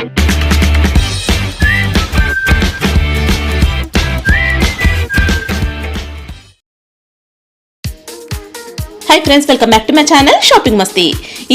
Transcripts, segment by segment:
Hi friends, welcome back to my channel shopping మస్తీ.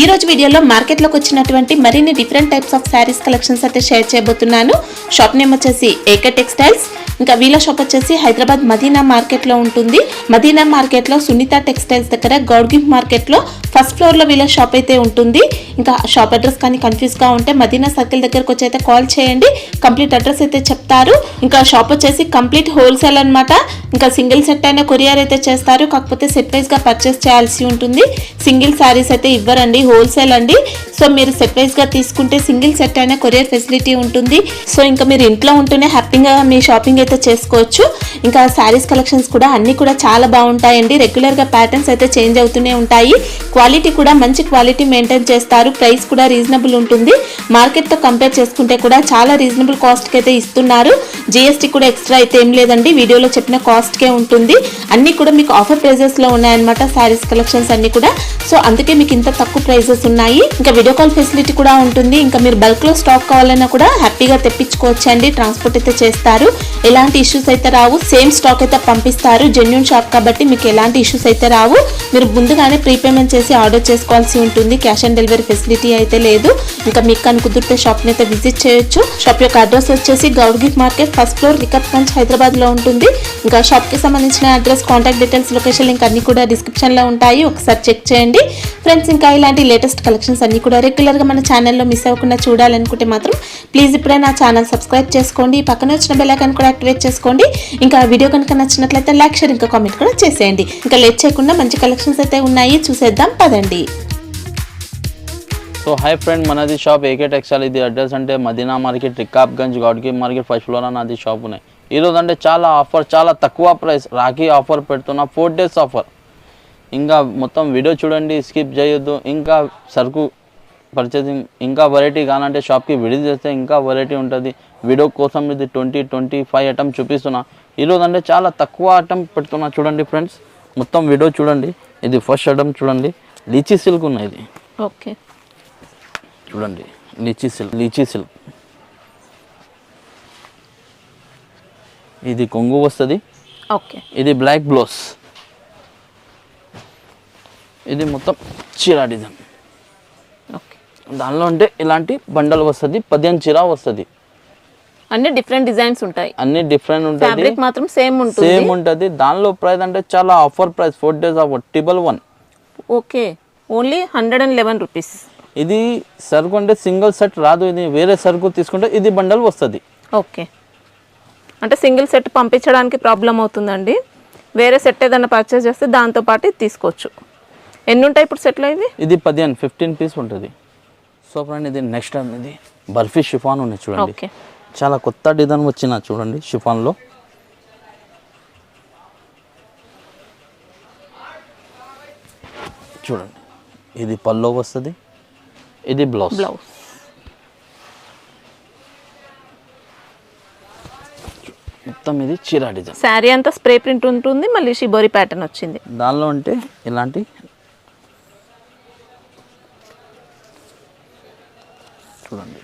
ఈ రోజు వీడియోలో మార్కెట్లోకి వచ్చినటువంటి మరిన్ని different types of saris collections అయితే షేర్ చేయబోతున్నాను. షాప్ నేమ్ వచ్చేసి ఏకే టెక్స్టైల్స్. ఇంకా వీళ్ళ షాప్ వచ్చేసి హైదరాబాద్ మదీనా మార్కెట్లో ఉంటుంది. మదీనా మార్కెట్లో సునీత టెక్స్టైల్స్ దగ్గర గౌడ్గిఫ్ట్ మార్కెట్లో ఫస్ట్ ఫ్లోర్లో వీళ్ళ షాప్ అయితే ఉంటుంది. ఇంకా షాప్ అడ్రస్ కానీ కన్ఫ్యూజ్గా ఉంటే మదీనా సర్కిల్ దగ్గరకు వచ్చి అయితే కాల్ చేయండి, కంప్లీట్ అడ్రస్ అయితే చెప్తారు. ఇంకా షాప్ వచ్చేసి కంప్లీట్ హోల్సేల్ అనమాట. ఇంకా సింగిల్ సెట్ అయినా కొరియర్ అయితే చేస్తారు, కాకపోతే సెట్ వైజ్గా పర్చేస్ చేయాల్సి ఉంటుంది. సింగిల్ శారీస్ అయితే ఇవ్వరండి, హోల్సేల్ అండి. సో మీరు సెట్ వైజ్గా తీసుకుంటే సింగిల్ సెట్ అయినా కొరియర్ ఫెసిలిటీ ఉంటుంది. సో ఇంకా మీరు ఇంట్లో ఉంటూనే హ్యాపీగా మీ షాపింగ్ అయితే చేసుకోవచ్చు. ఇంకా శారీస్ కలెక్షన్స్ కూడా అన్ని కూడా చాలా బాగుంటాయండి. రెగ్యులర్గా ప్యాటర్న్స్ అయితే చేంజ్ అవుతూనే ఉంటాయి. క్వాలిటీ కూడా మంచి క్వాలిటీ మెయింటైన్ చేస్తారు. ప్రైస్ కూడా రీజనబుల్ ఉంటుంది. మార్కెట్తో కంపేర్ చేసుకుంటే కూడా చాలా రీజనబుల్ కాస్ట్కి అయితే ఇస్తున్నారు. జిఎస్టీ కూడా ఎక్స్ట్రా అయితే ఏం లేదండి, వీడియోలో చెప్పిన కాస్ట్కే ఉంటుంది. అన్నీ కూడా మీకు ఆఫర్ ప్రైజెస్లో ఉన్నాయన్నమాట శారీస్ కలెక్షన్స్ అన్ని కూడా. సో అందుకే మీకు ఇంత తక్కువ ప్రైజెస్ ఉన్నాయి. ఇంకా వీడియో కాల్ ఫెసిలిటీ కూడా ఉంటుంది. ఇంకా మీరు బల్క్లో స్టాక్ కావాలన్నా కూడా హ్యాపీగా తెప్పించుకోవచ్చు అండి. ట్రాన్స్పోర్ట్ అయితే చేస్తారు, ఎలాంటి ఇష్యూస్ అయితే రావు. సేమ్ స్టాక్ అయితే పంపిస్తారు. జెన్యూన్ షాప్ కాబట్టి మీకు ఎలాంటి ఇష్యూస్ అయితే రావు. మీరు ముందుగానే ప్రీపేమెంట్ చేసి ఆర్డర్ చేసుకోవాల్సి ఉంటుంది. క్యాష్ ఆన్ డెలివరీ ఫెసిలిటీ అయితే లేదు. ఇంకా మీకు కానీ కుదిరితే షాప్ని అయితే విజిట్ చేయొచ్చు. షాప్ యొక్క అడ్రస్ వచ్చేసి గౌడ్గిఫ్ట్ మార్కెట్ ఫస్ట్ ఫ్లోర్ రికబ్గంజ్ హైదరాబాద్లో ఉంటుంది. ఇంకా షాప్కి సంబంధించిన address, contact details, location link అన్ని కూడా డిస్క్రిప్షన్లో ఉంటాయి, ఒకసారి చెక్ చేయండి ఫ్రెండ్స్. ఇంకా ఇలాంటి లేటెస్ట్ కలెక్షన్స్ అన్ని కూడా రెగ్యులర్గా మన ఛానల్లో మిస్ అవ్వకుండా చూడాలనుకుంటే మాత్రం ప్లీజ్ ఇప్పుడే నా ఛానల్ సబ్స్క్రైబ్ చేసుకోండి. పక్కన వచ్చిన బెల్ ఐకాన్ కూడా యాక్టివేట్ చేసుకోండి. ఇంకా వీడియో కనుక నచ్చినట్లయితే లైక్, షేర్, ఇంకా కామెంట్ కూడా చేసేయండి. ఇంకా లేట్ చేయకుండా మంచి కలెక్షన్స్ అయితే ఉన్నాయి, చూసేద్దాం పదండి. సో హాయ్ ఫ్రెండ్, మనది షాప్ ఏకే టెక్స్టైల్. ఇది అడ్రస్ అంటే మదీనా మార్కెట్, రికాబ్గంజ్, గౌడ్గిఫ్ట్ మార్కెట్ ఫస్ట్ ఫ్లోర్ నాది షాప్ ఉన్నాయి. ఈరోజు అంటే చాలా ఆఫర్, చాలా తక్కువ ప్రైస్, రాఖీ ఆఫర్ పెడుతున్నా, 4 days ఆఫర్. ఇంకా మొత్తం వీడియో చూడండి, స్కిప్ చేయొద్దు. ఇంకా సరుకు పర్చేసింగ్ ఇంకా వెరైటీ కావాలంటే షాప్కి విజిట్ చేస్తే ఇంకా వెరైటీ ఉంటుంది. వీడియో కోసం ఇది 20-25 ఐటమ్ చూపిస్తున్నా. ఈరోజు అంటే చాలా తక్కువ ఐటమ్ పెడుతున్నా, చూడండి ఫ్రెండ్స్. మొత్తం వీడియో చూడండి. ఇది ఫస్ట్ ఐటమ్ చూడండి, లీచీ సిల్క్ ఉన్నాయి. ఇది ఓకే చూడండి, లీచీ సిల్క్. ఇది కొంగు వస్తుంది. ఓకే, ఇది బ్లాక్ బ్లౌజ్. ఇది మొత్తం చీర డిజైన్. ఓకే, దానిలో అంటే ఇలాంటి బండల్ వస్తుంది, 15 చీర వస్తుంది. అన్ని డిఫరెంట్ డిజైన్స్ ఉంటాయి, అన్ని డిఫరెంట్ ఉంటుంది. ఫ్యాబ్రిక్ మాత్రం సేమ్ ఉంటుంది. దానిలో ప్రైస్ అంటే చాలా offer price, 4 days offer, 111. Okay, only 111 rupees. ఇది సరుకు అంటే సింగిల్ సెట్ రాదు, ఇది వేరే సరుకు తీసుకుంటే ఇది బండల్ వస్తుంది. ఓకే, అంటే సింగిల్ సెట్ పంపించడానికి ప్రాబ్లం అవుతుందండి. వేరే సెట్ ఏదైనా పర్చేస్ చేస్తే దాంతో పాటు తీసుకోవచ్చు. ఎన్ని ఉంటాయి ఇప్పుడు సెట్లో? ఇది 15 పీస్ ఉంటుంది. సో ఫ్రెండ్, ఇది నెక్స్ట్ టైం ఇది బర్ఫీ షిఫాన్ ఉన్నాయి చూడండి. ఓకే, చాలా కొత్త డిజైన్ వచ్చిన చూడండి షిఫాన్లో. చూడండి, ఇది పల్లో వస్తుంది, ఇది బ్లౌజ్. మొత్తం ఇది చీర డిజైన్. శారీ అంతా స్ప్రే ప్రింట్ ఉంటుంది, మళ్ళీ షిబోరి ప్యాటర్న్ వచ్చింది. దానిలో అంటే ఇలాంటి చూడండి,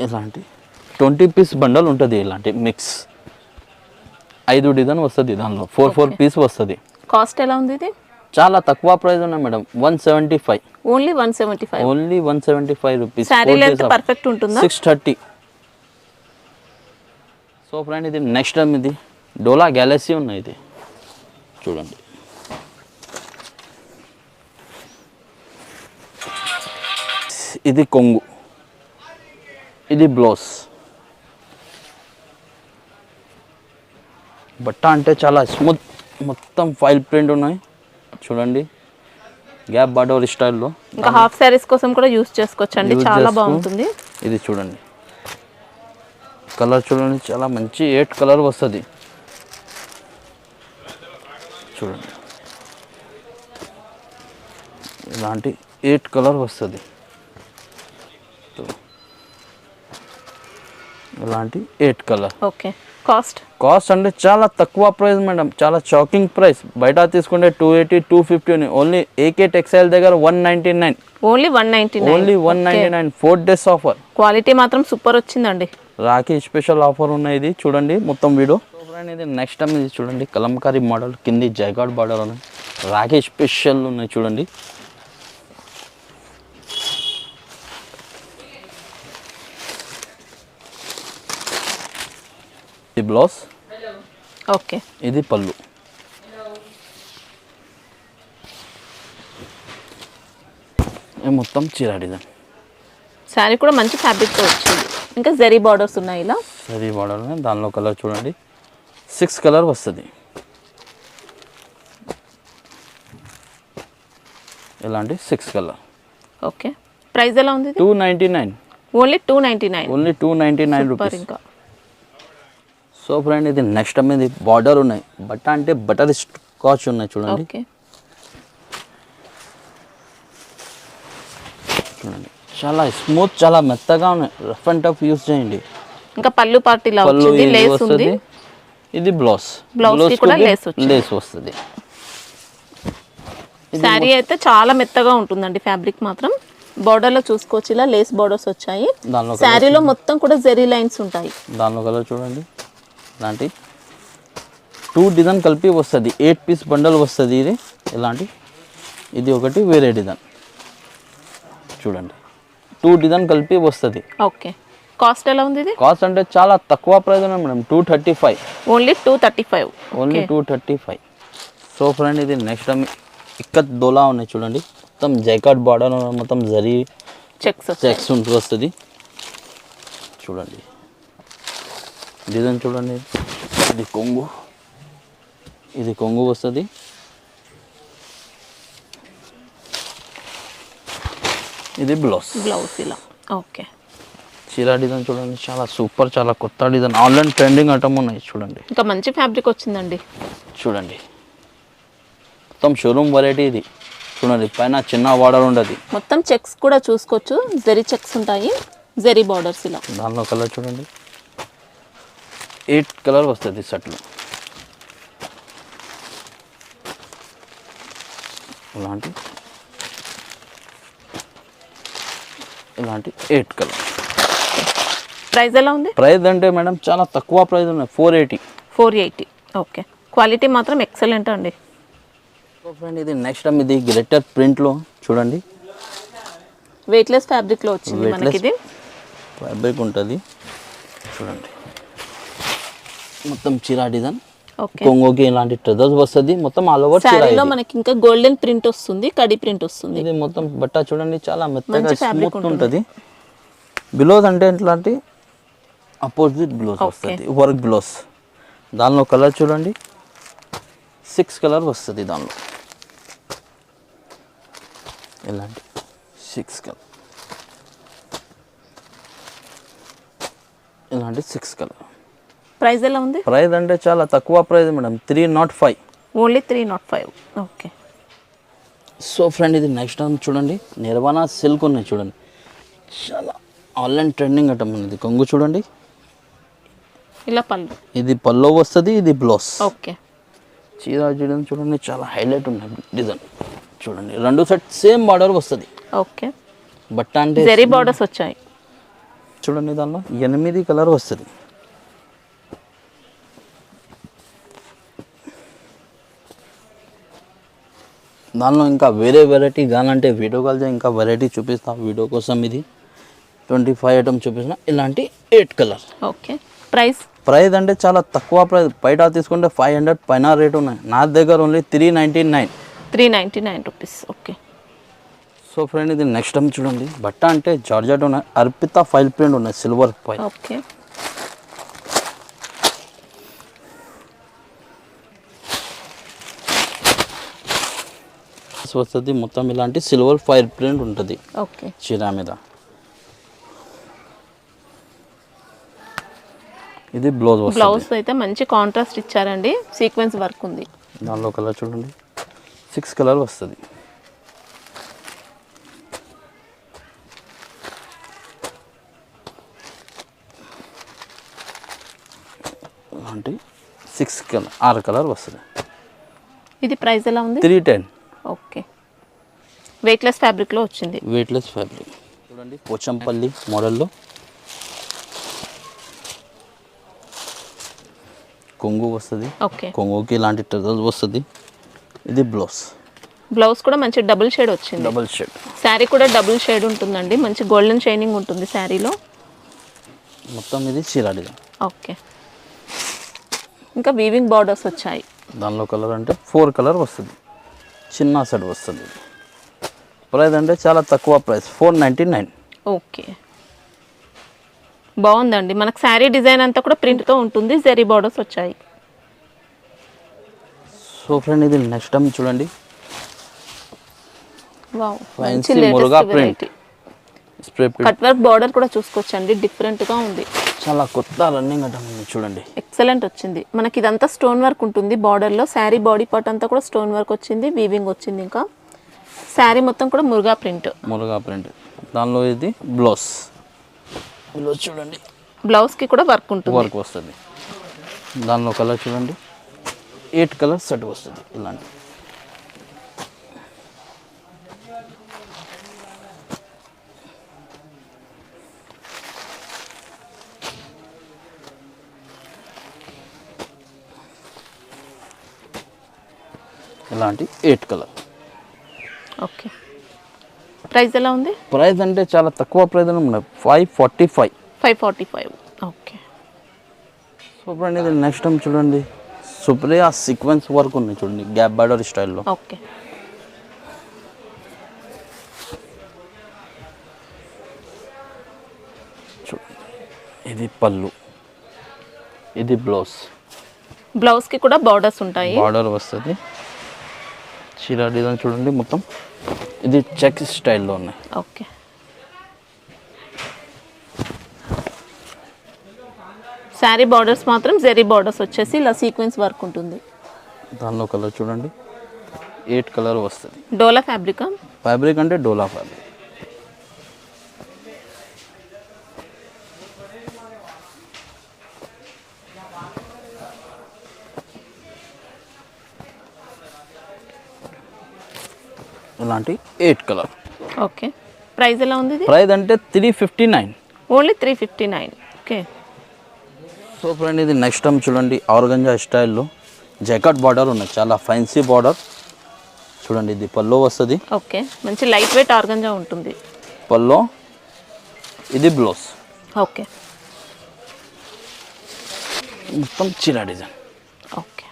ఇలాంటి 20 పీస్ బండల్ ఉంటుంది. ఇలాంటి మిక్స్ 5 డిజైన్ వస్తుంది. దానిలో 4 పీస్ వస్తుంది. కాస్ట్ ఎలా ఉంది? ఇది చాలా తక్కువ ప్రైస్ ఉన్నాయి madam, 175. Only 175. Only 175 rupees. Sari length perfect ఉంటుందా? 630. సో ఫ్రెండ్, ఇది నెక్స్ట్ టైం ఇది డోలా గ్యాలక్సీ ఉన్నాయి. ఇది చూడండి, ఇది కొంగు, ఇది బ్లౌజ్. బట్ట అంటే చాలా స్మూత్, మొత్తం ఫైల్ ప్రింట్ ఉన్నాయి చూడండి, గ్యాప్ బార్డర్ స్టైల్లో. ఇంకా హాఫ్ శారీస్ కోసం కూడా యూస్ చేసుకోవచ్చు అండి, చాలా బాగుంటుంది. ఇది చూడండి, కలర్ చూడండి, చాలా మంచి 8 కలర్ వస్తుంది. చూడండి, ఇలాంటి 8 కలర్ వస్తుంది. ఇలాంటి 8 కలర్. ఓకే, కాస్ట్ అంటే చాలా తక్కువ ప్రైస్ మేడం, చాలా షాకింగ్ ప్రైస్. బయట తీసుకుంటే 280 250 ఉంది. ఓన్లీ ఏకే టెక్స్టైల్ దగ్గర 199. Only 199. Only 199 4 days offer. Quality మాత్రం సూపర్ వచ్చిందండి. రాఖీ స్పెషల్ ఆఫర్ ఉన్నాయి. ఇది చూడండి మొత్తం వీడియో. ఇది నెక్స్ట్ టైం ఇది చూడండి కలంకారీ మోడల్ కింది జైగాడ్ బార్డర్ ఉన్నాయి. రాఖీ స్పెషల్ ఉన్నాయి చూడండి. ఇది బ్లౌజ్, ఓకే, ఇది పళ్ళు. ఇది మొత్తం చీర డిజైన్. శారీ కూడా మంచి ఫ్యాబ్రిక్ తో వచ్చింది. ఇంకా జరీ బార్డర్స్ ఉన్నాయి ఇలా. జరీ బార్డర్ దానిలో కలర్ చూడండి 6 కలర్ వస్తుంది. ఇలాంటి 6 కలర్. ఓకే, ప్రైస్ ఎలా ఉంది? 299. ఓన్లీ 299. Only 299 rupees. ఇంకా సో ఫ్రెండ్ ఇది నెక్స్ట్ టైం ఇది బార్డర్ ఉన్నాయి. బట్ట అంటే బటర్ స్కాచ్ ఉన్నాయి చూడండి. ఓకే, చూడండి చాలా స్మూత్, చాలా మెత్తగా ఉన్నాయి. రఫ్ అండ్ టఫ్ యూస్ చేయండి. ఇంకా పళ్ళు పార్ట్ ఇలా పళ్ళు వచ్చింది, ఇది లేస్ ఉంది. వస్తుంది. ఇది బ్లౌజ్, బ్లౌజ్ కి కూడా లేస్ వచ్చింది. లేస్ వస్తుంది. శారీ అయితే చాలా మెత్తగా ఉంటుందండి. ఫ్యాబ్రిక్ మాత్రం బార్డర్ లో చూసుకోవచ్చు, ఇలా లేస్ బార్డర్స్ వచ్చాయి. దానిలో శారీలో మొత్తం కూడా జరీ లైన్స్ ఉంటాయి. దానిలో కలర్ చూడండి. ఇలాంటి 2 డిజైన్ కలిపి వస్తుంది. 8 పీస్ బండల్ వస్తుంది. ఇది ఇలాంటి, ఇది ఒకటి వేరే డిజైన్ చూడండి. 2 డిజైన్ కలిపి వస్తుంది. ఓకే, కాస్ట్ ఎలా ఉంది ఇది? కాస్ట్ అంటే చాలా తక్కువ ప్రైస్ ఉన్నాయి madam, 235. Only 235. Only 235. So friend ఇది నెక్స్ట్ టైం ఇక్కత్ డోలా ఉన్నాయి చూడండి. మొత్తం జైకాట్ బార్డర్, మొత్తం జరీ చెక్స్ వస్తుంది చూడండి. డిజైన్ చూడండి. ఇది కొంగు, ఇది కొంగు వస్తుంది. ఇది బ్లౌజ్ ఇలా. ఓకే, చీర డిజైన్ చూడండి. చాలా సూపర్, చాలా కొత్త డిజైన్. ఆన్లైన్ ట్రెండింగ్ ఐటమ్ ఉన్నాయి చూడండి. ఇంకా మంచి ఫ్యాబ్రిక్ వచ్చిందండి. చూడండి మొత్తం షోరూమ్ వెరైటీ ఇది చూడండి. పైన చిన్న బార్డర్ ఉండదు. మొత్తం చెక్స్ కూడా చూసుకోవచ్చు, జరీ చెక్స్ ఉంటాయి, జరీ బార్డర్స్ ఇలా. దానిలో కలర్ చూడండి 8 కలర్ వస్తుంది సెట్లో. ఇలాంటి 8 కలర్. ప్రైస్ ఎలా ఉంది? ప్రైస్ అంటే మేడం చాలా తక్కువ ప్రైస్ ఉన్నాయి, 480. ఓకే, క్వాలిటీ మాత్రం ఎక్సలెంట్ అండి. ఫ్రెండ్ ఇది నెక్స్ట్ టైం ఇది గ్లిటర్ ప్రింట్లో చూడండి. వెయిట్లెస్ ఫ్యాబ్రిక్ లో వచ్చింది మనకి. ఇది ఫ్యాబ్రిక్ ఉంటుంది చూడండి. మొత్తం చీర డిజైన్. ఓకే, కొంగోకి ఇలాంటి ట్రెజర్స్ వస్తుంది. మొత్తం ఆల్ ఓవర్ చీర. శారీలో మనకి ఇంకా గోల్డెన్ ప్రింట్ వస్తుంది, కడి ప్రింట్ వస్తుంది. ఇది మొత్తం బట్ట చూడండి చాలా మెత్తగా స్మూత్ ఉంటుంది. బ్లౌజ్ అంటే ఇట్లాంటి అపోజిట్ బ్లౌజ్ వస్తుంది, వర్క్ బ్లౌజ్. దానిలో కలర్ చూడండి 6 కలర్ వస్తుంది. దానిలో ఇలాంటి 6 కలర్, ఇలాంటి 6 కలర్. ప్రైస్ ఎలా ఉంది? ప్రైస్ అంటే చాలా తక్కువ price madam, 305. Only 305. Okay. So friend ఇది నెక్స్ట్ టైం చూడండి నిర్వాణ సిల్క్ ఉన్నాయి చూడండి. చాలా ఆన్లైన్ ట్రెండింగ్ ఐటమ్ ఉంది. కొంగు చూడండి, ఇలా పళ్ళు, ఇది పల్లో వస్తుంది, ఇది బ్లౌజ్. ఓకే. చీర డిజైన్ చూడండి చాలా హైలైట్ ఉన్నాయి డిజైన్ చూడండి. 2 సెట్ సేమ్ బార్డర్ వస్తుంది. ఓకే, బట్ట అంటే జరీ బార్డర్స్ వచ్చాయి చూడండి. దానిలో 8 కలర్ వస్తుంది. దానిలో ఇంకా వేరే వెరైటీ కావాలంటే వీడియో కాల్ చేసి ఇంకా వెరైటీ చూపిస్తాం. వీడియో కోసం ఇది 25 ఐటమ్ చూపిస్తున్నా. ఇలాంటి 8 కలర్. ఓకే. ప్రైస్ అంటే చాలా తక్కువ ప్రైస్. బయట తీసుకుంటే 500 పైన రేట్ ఉన్నాయి. నా దగ్గర only 399 rupees. Okay. So friend ఇది నెక్స్ట్ టైం చూడండి. బట్ట అంటే జార్జెట్ ఉన్నాయి, అర్పిత ఫైల్ ప్రింట్ ఉన్నాయి, సిల్వర్ ఫైల్. ఓకే. వస్తుంది మొత్తం ఇలాంటి సిల్వర్ ఫైర్ ప్రింట్ ఉంటుంది. ఓకే. చీర మీద ఇది బ్లౌజ్. బ్లౌజ్ అయితే మంచి కాంట్రాస్ట్ ఇచ్చారండి, సీక్వెన్స్ వర్క్ ఉంది. దానిలో కలర్ చూడండి 6 కలర్ వస్తుంది. అంటే 6 కలర్ వస్తుంది. ఇది ప్రైస్ ఎలా ఉంది? 310. ఓకే, వెయిట్లెస్ ఫ్యాబ్రిక్లో వచ్చింది. వెయిట్లెస్ ఫ్యాబ్రిక్ చూడండి, పోచంపల్లి మోడల్లో కొంగు వస్తుంది. ఓకే, కొంగుకి ఇలాంటి టజల్స్ వస్తుంది. ఇది బ్లౌజ్ కూడా మంచి డబుల్ షేడ్ వచ్చింది. Double shade. శారీ కూడా డబుల్ షేడ్ ఉంటుందండి, మంచి గోల్డెన్ షైనింగ్ ఉంటుంది శారీలో. మొత్తం ఇది చీర డిజైన్. ఓకే, ఇంకా వీవింగ్ బార్డర్స్ వచ్చాయి. దానిలో కలర్ అంటే 4 కలర్ వస్తుంది. చిన్న సెట్ వస్తుంది. ప్రైస్ అంటే చాలా తక్కువ ప్రైస్, 499. ఓకే, బాగుందండి. మనకు శారీ డిజైన్ అంతా కూడా ప్రింట్తో ఉంటుంది. జరీ బార్డర్స్ వచ్చాయి. సో ఫ్రెండ్, ఇది నెక్స్ట్ టైం చూడండి, wow, fancy Muruga print spray print. Cut work border కూడా చూసుకోవచ్చండి, డిఫరెంట్గా ఉంది. చాలా కొత్త రన్నింగ్ అంటే చూడండి, ఎక్సలెంట్ వచ్చింది. మనకి ఇదంతా స్టోన్ వర్క్ ఉంటుంది బార్డర్లో. శారీ బాడీ పార్ట్ అంతా కూడా స్టోన్ వర్క్ వచ్చింది, వీవింగ్ వచ్చింది. ఇంకా శారీ మొత్తం కూడా మురుగా ప్రింట్. దానిలో ఇది బ్లౌజ్ చూడండి, బ్లౌజ్కి కూడా వర్క్ ఉంటుంది. వర్క్ వస్తుంది. దానిలో కలర్ చూడండి, 8 కలర్ సెట్ వస్తుంది. ఇలాంటి ఇలాంటి 8 కలర్. ఓకే, ప్రైస్ ఎలా ఉంది? ప్రైస్ అంటే చాలా తక్కువ ప్రైస్ ఉన్నాయి, 545. 545. ఓకే, సూపర్ అండి. ఇది నెక్స్ట్ టైం చూడండి, సుప్రియా సీక్వెన్స్ వర్క్ ఉన్నాయి చూడండి, గ్యాప్ బార్డర్ స్టైల్లో. ఓకే, చూడండి, ఇది పళ్ళు, ఇది బ్లౌజ్కి కూడా బార్డర్స్ ఉంటాయి. బార్డర్ వస్తుంది. చీర డిజైన్ చూడండి, మొత్తం ఇది చెక్ స్టైల్లో ఉన్నాయి. ఓకే, శారీ బార్డర్స్ మాత్రం జరీ బార్డర్స్ వచ్చేసి ఇలా సీక్వెన్స్ వర్క్ ఉంటుంది. దానిలో కలర్ చూడండి, 8 కలర్ వస్తుంది. డోలా ఫ్యాబ్రికా? ఫ్యాబ్రిక్ అంటే డోలా ఫ్యాబ్రిక్. ఇలాంటి 8 కలర్. ఓకే, ప్రైస్ ఎలా ఉంది? ప్రైస్ అంటే 359. ఓన్లీ 359. ఓకే, సో ఫ్రెండ్, ఇది నెక్స్ట్ టైం చూడండి, ఆర్గంజా స్టైల్లో జాకెట్ బార్డర్ ఉన్నాయి, చాలా ఫ్యాన్సీ బార్డర్ చూడండి. ఇది పల్లో వస్తుంది. ఓకే, మంచి లైట్ వెయిట్ ఆర్గంజా ఉంటుంది పల్లో. ఇది బ్లౌజ్. ఓకే, మొత్తం చీర డిజైన్. ఓకే,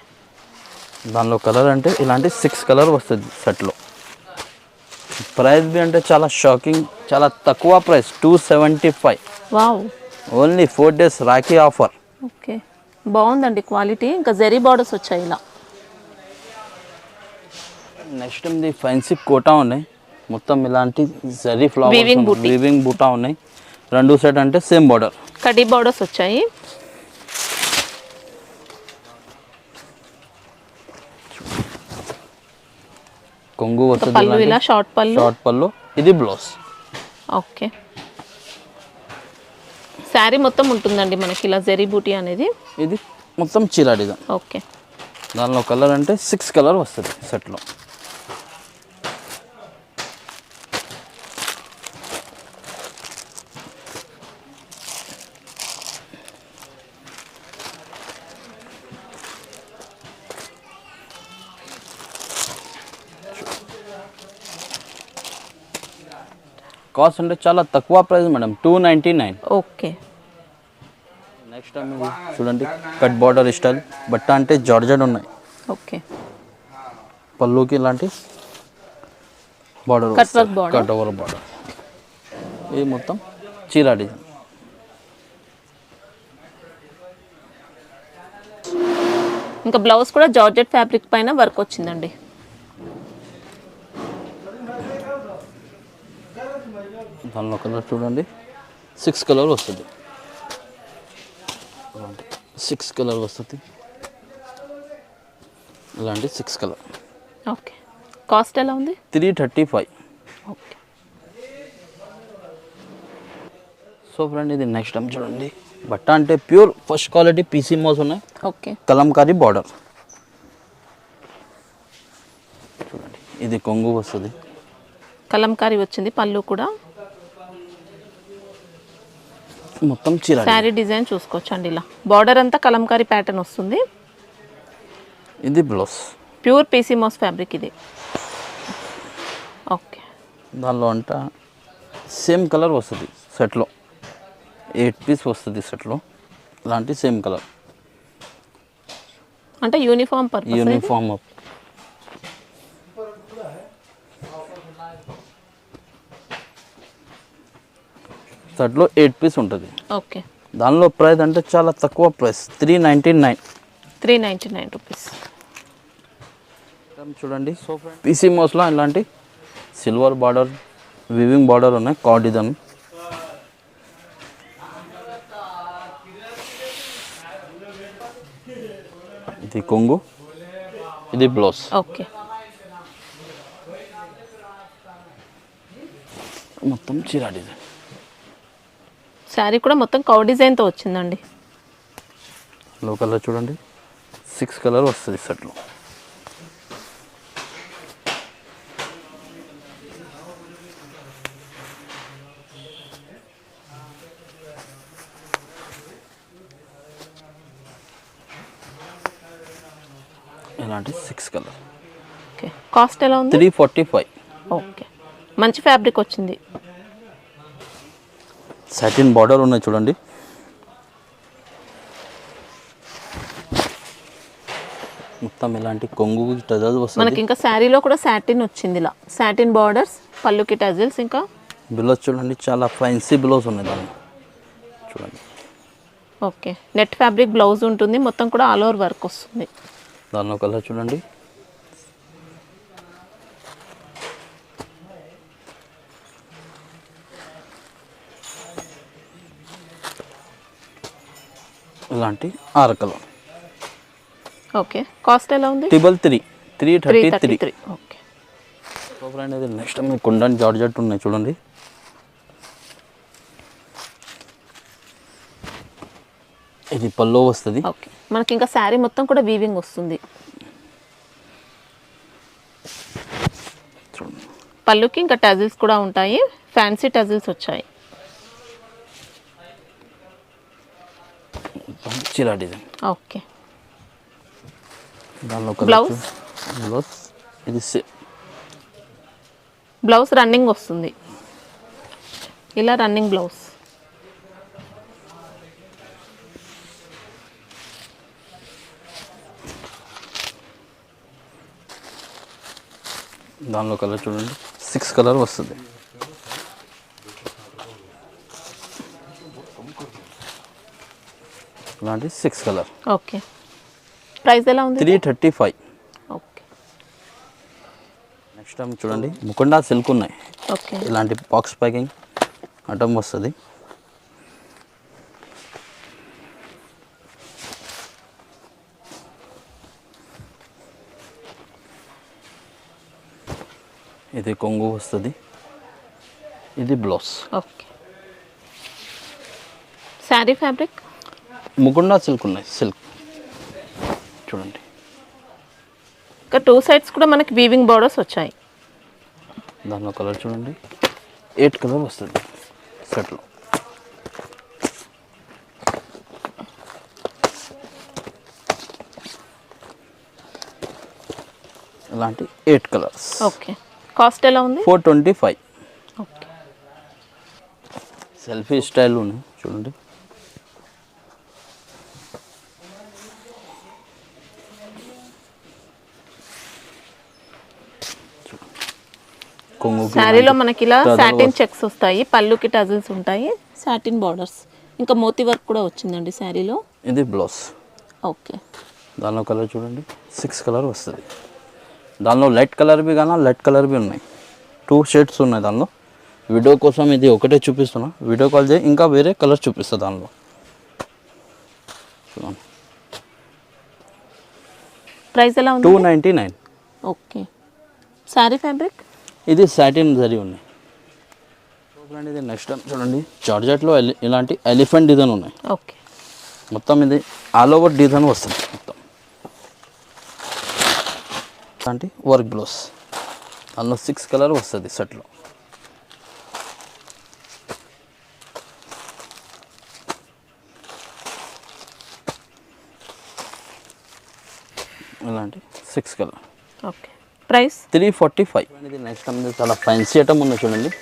దానిలో కలర్ అంటే ఇలాంటి 6 కలర్ వస్తుంది సెట్లో. ప్రైస్ బి అంటే చాలా షాకింగ్, చాలా తక్కువ price, 275. Wow, only 4 days Rakhi offer. Okay, బాగుందండి క్వాలిటీ. ఇంకా జరీ బార్డర్స్ వచ్చాయి ఇలా. నెక్స్ట్ ఇది ఫ్యాన్సీ కోటా ఉన్నాయి, మొత్తం ఇలాంటి జరీ ఫ్లవర్స్, వీవింగ్ బూటా ఉన్నాయి. 2 సెట్ అంటే సేమ్ బార్డర్, కడ్డీ బార్డర్స్ వచ్చాయి. కొంగు వస్తుంది, పళ్ళు ఇలా షార్ట్ పళ్ళు. ఇది బ్లౌజ్. ఓకే, శారీ మొత్తం ఉంటుందండి మనకి ఇలా జరీ బూటీ అనేది. ఇది మొత్తం చీర డిజైన్. ఓకే, దానిలో కలర్ అంటే 6 కలర్ వస్తుంది సెట్లో. కాస్ట్ అంటే చాలా తక్కువ price madam, 299. Okay, next time ఇది చూడండి, కట్ బార్డర్ స్టైల్ బట్ట అంటే జార్జెట్ ఉన్నాయి. ఓకే, పళ్ళుకి ఇలాంటి బార్డర్, కట్ ఓవర్ బార్డర్. ఇది మొత్తం చీర డిజైన్. ఇంకా బ్లౌజ్ కూడా జార్జెట్ ఫ్యాబ్రిక్ పైన వర్క్ వచ్చిందండి. దానిలో కలర్ చూడండి, 6 కలర్ వస్తుంది. 6 కలర్ వస్తుంది, ఇలాంటి 6 కలర్. ఓకే, కాస్ట్ ఎలా ఉంది? 335. ఓకే, సో ఫ్రెండ్ ఇది నెక్స్ట్ టైం చూడండి, బట్ట అంటే ప్యూర్ ఫస్ట్ క్వాలిటీ పీసీ మోస్ ఉన్నాయి, ఓకే కలంకారీ బార్డర్. చూడండి ఇది కొంగు వస్తుంది, కలంకారీ వచ్చింది, పళ్ళు కూడా. మొత్తం చీర. శారీ డిజైన్ చూసుకోవచ్చు అండి, ఇలా బార్డర్ అంతా కలంకారీ ప్యాటర్న్ వస్తుంది. ఇది బ్లౌజ్, ప్యూర్ పీసీ మోస్ ఫ్యాబ్రిక్ ఇది. ఓకే, దానిలో అంట సేమ్ కలర్ వస్తుంది సెట్లో, 8 పీస్ వస్తుంది సెట్లో, ఇలాంటి సేమ్ కలర్ అంటే యూనిఫామ్ పర్పస్. Uniform up. సెట్లో 8 పీస్ ఉంటుంది. ఓకే, దానిలో ప్రైస్ అంటే చాలా తక్కువ ప్రైస్, 399. 399 రూపీస్. చూడండి పీసీ మోస్లో ఇలాంటి సిల్వర్ బార్డర్, వివింగ్ బార్డర్ ఉన్నాయి, కార్డ్ డిజైన్. ఇది కొంగు, ఇది బ్లౌజ్. ఓకే, మొత్తం చీర డిజైన్. శారీ కూడా మొత్తం కౌ డిజైన్తో వచ్చిందండి. లో కలర్ చూడండి, 6 కలర్ వస్తుంది సెట్లో. ఇలాంటి 6 కలర్. ఓకే, కాస్ట్ ఎలా ఉంది? 345. ఓకే, మంచి ఫ్యాబ్రిక్ వచ్చింది. సాటిన్ బార్డర్ ఉన్నాయి చూడండి. మొత్తం ఇలాంటి కొంగు టజల్స్ వస్తుంది. మనకి ఇంకా శారీలో కూడా సాటిన్ వచ్చింది, ఇలా సాటిన్ బార్డర్స్, పళ్ళుకి టజల్స్, ఇంకా బ్లౌజ్ చూడండి, చాలా ఫ్యాన్సీ బ్లౌజ్ ఉన్నాయి దాన్ని చూడండి. ఓకే, నెట్ ఫ్యాబ్రిక్ బ్లౌజ్ ఉంటుంది, మొత్తం కూడా ఆల్ ఓవర్ వర్క్ వస్తుంది. దానిలో కలర్ చూడండి. ఇలాంటి 6 కలర్. ఓకే, కాస్ట్ ఎలా ఉంది? 333. ఓకే, సో ఫ్రెండ్ ఇది నెక్స్ట్ మీ కుందన్ జార్జెట్ ఉన్నాయి చూడండి. ఇది పల్లో వస్తుంది. ఓకే, మనకి ఇంకా శారీ మొత్తం కూడా వీవింగ్ వస్తుంది. చూడండి పళ్ళుకి ఇంకా టజిల్స్ కూడా ఉంటాయి, ఫ్యాన్సీ టజిల్స్ వచ్చాయి. చీర డిజైన్. ఓకే, దానిలో బ్లౌజ్. బ్లౌజ్ ఇది బ్లౌజ్ రన్నింగ్ వస్తుంది, ఇలా రన్నింగ్ బ్లౌజ్. దానిలో కలర్ చూడండి, 6 కలర్ వస్తుంది. ఇలాంటి 6 కలర్. ఓకే, ప్రైస్ ఎలా ఉంది? 335. ఓకే, నెక్స్ట్ టైం చూడండి ముకుండా సిల్క్ ఉన్నాయి. ఓకే, ఇలాంటి బాక్స్ ప్యాకింగ్ ఐటమ్ వస్తుంది. ఇది కొంగు వస్తుంది, ఇది blouse. Okay, sari fabric Mukunda silk ఉన్నాయి, సిల్క్ చూడండి. ఇంకా 2 సైడ్స్ కూడా మనకి వీవింగ్ బార్డర్స్ వచ్చాయి. దానిలో కలర్ చూడండి, 8 కలర్ వస్తుంది సెట్లో. ఇలాంటి 8 కలర్స్. ఓకే, కాస్ట్ ఎలా ఉంది? 425. ఓకే, సెల్ఫీ స్టైల్ ఉన్నాయి చూడండి. కొంగు శారీలో మనకి ఇలా సాటిన్ చెక్స్ వస్తాయి, పళ్ళుకి టజిల్స్ ఉంటాయి, సాటిన్ బార్డర్స్, ఇంకా మోతీ వర్క్ కూడా వచ్చిందండి శారీలో. ఇది బ్లౌజ్. ఓకే, దానిలో కలర్ చూడండి, 6 కలర్ వస్తుంది. దానిలో లైట్ కలర్ బి కానీ లైట్ కలర్ బి ఉన్నాయి, 2 షేడ్స్ ఉన్నాయి దానిలో. వీడియో కోసం ఇది ఒకటే చూపిస్తున్నా, వీడియో కాల్ చేయి ఇంకా వేరే కలర్ చూపిస్తా దానిలో. చూడండి ప్రైస్ ఎలా ఉంది? 299. ఓకే, శారీ ఫ్యాబ్రిక్ ఇది సాటిన్ జరీ ఉన్నాయి. చూడండి ఇది నెక్స్ట్ టైం చూడండి జార్జెట్లో ఇలాంటి ఎలిఫెంట్ డిజైన్ ఉన్నాయి. ఓకే. మొత్తం ఇది ఆల్ ఓవర్ డిజైన్ వస్తుంది మొత్తం. ఇలాంటి వర్క్ బ్లౌజ్ అందులో 6 కలర్ వస్తుంది సెట్లో. ఇలాంటి 6 కలర్. ఓకే. ప్రైస్ 345. ఇది నెక్స్ట్ టైం చాలా ఫ్యాన్సీ ఐటమ్ ఉంది చూడండి.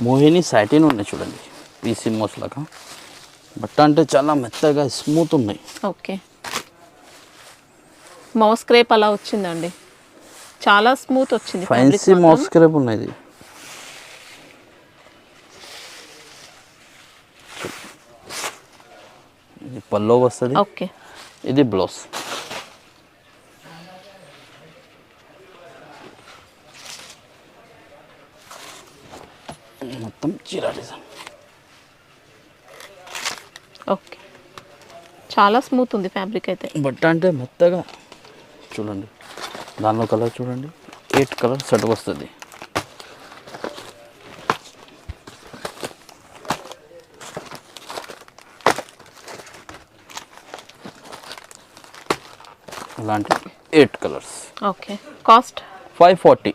మోహిని సాటిన్ ఉన్నాయి చూడండి, పీసీ మోస్ లాగా. బట్ట అంటే చాలా మెత్తగా స్మూత్ ఉన్నాయి. ఓకే. మౌస్ క్రేప్ అలా వచ్చిందండి, చాలా స్మూత్ వచ్చింది. ఫ్యాన్సీ మౌస్ క్రేప్ ఉన్నాయి. ఇది పల్లో వస్తుంది. ఓకే. ఇది బ్లౌజ్. మొత్తం చీర డిజైన్. ఓకే. చాలా స్మూత్ ఉంది ఫ్యాబ్రిక్ అయితే. బట్ట అంటే మెత్తగా చూడండి. దానిలో కలర్ చూడండి, 8 కలర్ సెట్ వస్తుంది. ఇలాంటి 8 కలర్స్. ఓకే. కాస్ట్ 540.